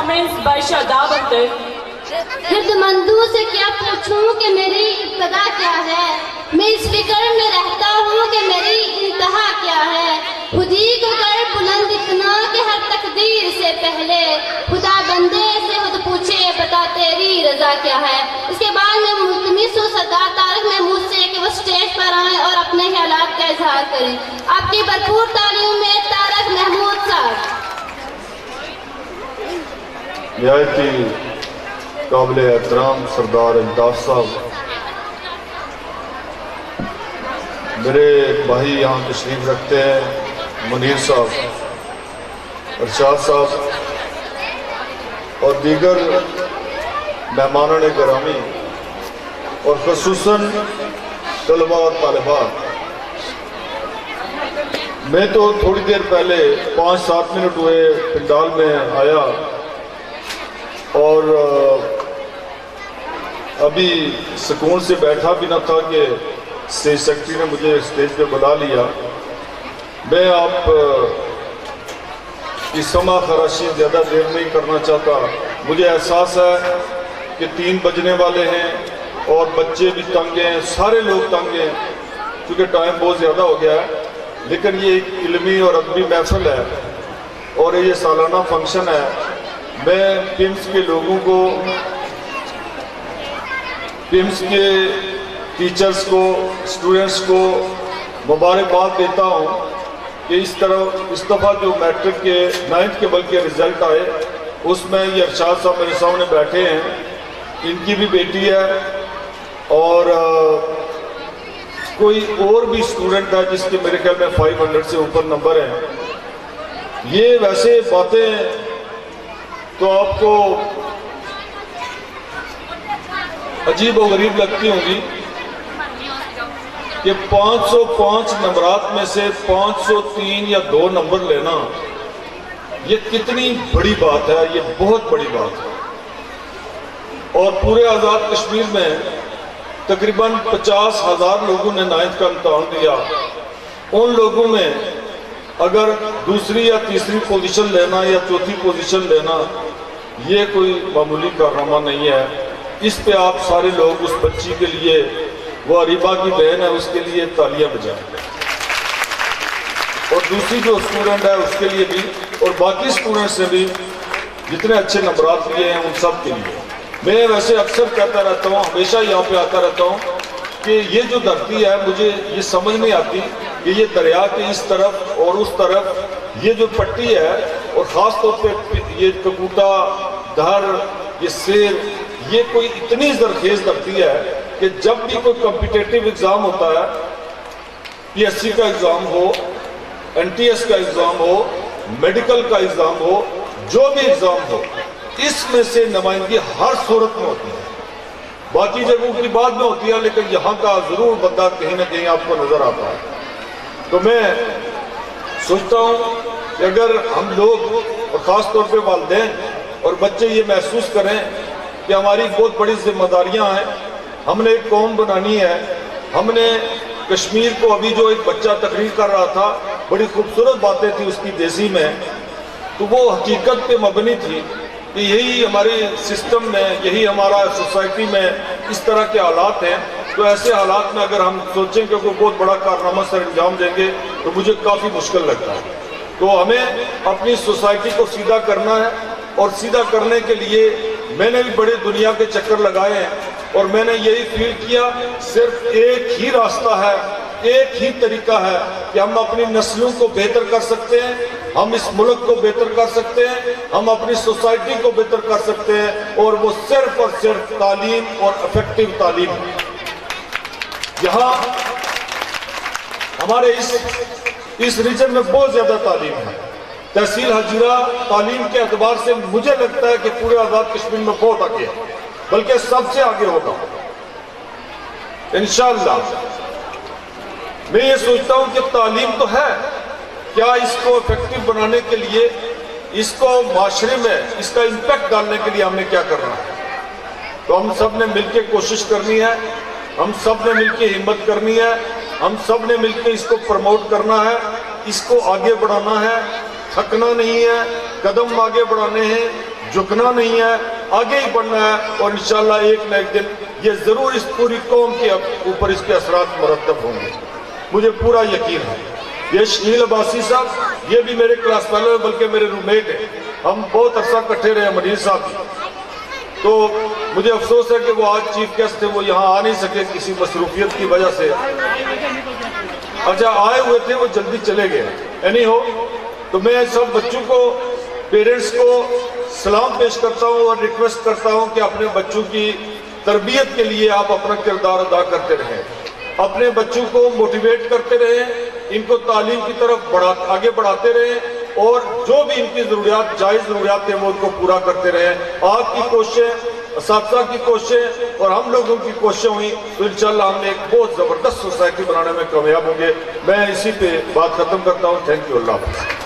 performance by Shadab Akhtar. हिर्दमंदों से क्या पूछूं कि मेरी इब्तदा क्या है, मैं इस फिक्र में रहता हूँ कि मेरी इंतहा क्या है। खुद ही को कर बुलंद इतना कि हर तकदीर से पहले खुदा बंदे से खुद पूछे बता तेरी रजा क्या है। इसके बाद मैं मुल्तमिस हूँ सरदार तारक महमूद से कि वो स्टेज पर आएँ और अपने ख्यालात का इजहार करें। आपकी भरपूर तालीम में तारक महमूद साहब। काबिल एहतराम सरदार अल्ताफ साहब, मेरे भाई यहाँ तशरीफ रखते हैं मुनीर साहब, अरशाद साहब और दीगर मेहमानों ने गिरामी और ख़ुसूसन तलबा और तालिबात। मैं तो थोड़ी देर पहले 5-7 मिनट हुए पंडाल में आया और अभी सुकून से बैठा भी न था कि स्टेज सेक्रेटरी ने मुझे स्टेज पे बुला लिया। मैं आप की समा खराशी ज़्यादा देर नहीं करना चाहता। मुझे एहसास है कि 3 बजने वाले हैं और बच्चे भी तंग हैं, सारे लोग तंग हैं क्योंकि टाइम बहुत ज़्यादा हो गया है। लेकिन ये एक इल्मी और अदबी महफिल है और ये सालाना फंक्शन है। मैं पिम्स के लोगों को, पिम्स के टीचर्स को, स्टूडेंट्स को मुबारकबाद देता हूँ कि इस दफ़ा जो मैट्रिक के 9th के बल्कि रिज़ल्ट आए उसमें ये अरशाद साहब मेरे सामने बैठे हैं, इनकी भी बेटी है और कोई और भी स्टूडेंट है जिसके मेरे ख्याल में 500 से ऊपर नंबर हैं। ये वैसे बातें तो आपको अजीब और गरीब लगती होंगी कि 505 नंबरात में से 503 या 2 नंबर लेना ये कितनी बड़ी बात है, ये बहुत बड़ी बात है। और पूरे आज़ाद कश्मीर में तकरीबन 50,000 लोगों ने 9th का इम्तहान दिया। उन लोगों में अगर दूसरी या तीसरी पोजीशन लेना या चौथी पोजीशन लेना ये कोई मामूली कारनामा नहीं है। इस पे आप सारे लोग उस बच्ची के लिए, वो अरीबा की बहन है, उसके लिए तालियां बजाएं और दूसरी जो स्टूडेंट है उसके लिए भी और बाकी स्टूडेंट्स ने भी जितने अच्छे नंबरात लिए हैं उन सब के लिए। मैं वैसे अक्सर कहता रहता हूँ, हमेशा यहाँ पे आता रहता हूँ कि ये जो धरती है मुझे ये समझ नहीं आती कि ये दरिया के इस तरफ और उस तरफ ये जो पट्टी है और ख़ास तौर पे ये कबूता, धर, ये शेर, ये कोई इतनी जरखेज धरती है कि जब भी कोई कॉम्पिटिटिव एग्ज़ाम होता है, PSC का एग्ज़ाम हो, NTS का एग्ज़ाम हो, मेडिकल का एग्ज़ाम हो, जो भी एग्ज़ाम हो, इसमें से नुमाइंदगी हर सूरत में होती है। बाकी जगहों की बात में होती है लेकिन यहाँ का ज़रूर बंदा कहीं ना कहीं आपको नज़र आता है। तो मैं सोचता हूँ कि अगर हम लोग और ख़ास तौर पे वालिदैन और बच्चे ये महसूस करें कि हमारी बहुत बड़ी जिम्मेदारियाँ हैं, हमने एक कौम बनानी है। हमने कश्मीर को, अभी जो एक बच्चा तकरीर कर रहा था, बड़ी खूबसूरत बातें थी उसकी देसी में, तो वो हकीकत पे मबनी थी कि यही हमारे सिस्टम में, यही हमारा सोसाइटी में इस तरह के हालात हैं। तो ऐसे हालात में अगर हम सोचें कि कोई बहुत बड़ा कारनामा सर अंजाम देंगे तो मुझे काफ़ी मुश्किल लगता है। तो हमें अपनी सोसाइटी को सीधा करना है और सीधा करने के लिए मैंने भी बड़े दुनिया के चक्कर लगाए हैं और मैंने यही फील किया सिर्फ एक ही रास्ता है, एक ही तरीका है कि हम अपनी नस्लों को बेहतर कर सकते हैं, हम इस मुल्क को बेहतर कर सकते हैं, हम अपनी सोसाइटी को बेहतर कर सकते हैं और वो सिर्फ और सिर्फ तालीम और इफेक्टिव तालीम। यहाँ हमारे इस रीजन में बहुत ज़्यादा तालीम है। तहसील हजीरा तालीम के अतबार से मुझे लगता है कि पूरे आज़ाद कश्मीर में बहुत आगे है, बल्कि सबसे आगे होगा इंशाअल्लाह। मैं ये सोचता हूँ कि तालीम तो है, क्या इसको इफेक्टिव बनाने के लिए, इसको माशरे में इसका इम्पैक्ट डालने के लिए हमने क्या करना है? तो हम सब ने मिलकर कोशिश करनी है, हम सब ने मिलकर हिम्मत करनी है, हम सब ने मिलकर इसको प्रमोट करना है, इसको आगे बढ़ाना है, थकना नहीं है, कदम आगे बढ़ाने हैं, झुकना नहीं है, आगे ही बढ़ना है और इंशाल्लाह एक न एक दिन ये ज़रूर इस पूरी कौम के ऊपर इसके असरात मुरतब होंगे, मुझे पूरा यकीन है। ये शकील अब्बासी साहब ये भी मेरे क्लास फेलो है, बल्कि मेरे रूममेट हैं, हम बहुत अरसा इकट्ठे रहे। मनीर साहब भी, तो मुझे अफसोस है कि वो आज चीफ गेस्ट थे, वो यहाँ आ नहीं सके किसी मसरूफियत की वजह से। अच्छा, आए हुए थे, वो जल्दी चले गए। एनी हो, तो मैं सब बच्चों को, पेरेंट्स को सलाम पेश करता हूँ और रिक्वेस्ट करता हूँ कि अपने बच्चों की तरबियत के लिए आप अपना किरदार अदा करते रहें, अपने बच्चों को मोटिवेट करते रहें, इनको तालीम की तरफ आगे बढ़ाते रहें और जो भी इनकी ज़रूरियात, जायज़ ज़रूरियात है, वो उनको पूरा करते रहें। आपकी कोशिशें, असातिज़ा की कोशिशें और हम लोगों की कोशिशें हुई तो इंशाल्लाह हम एक बहुत ज़बरदस्त सोसाइटी बनाने में कामयाब होंगे। मैं इसी पे बात ख़त्म करता हूँ। थैंक यू, अल्लाह हाफ़िज़।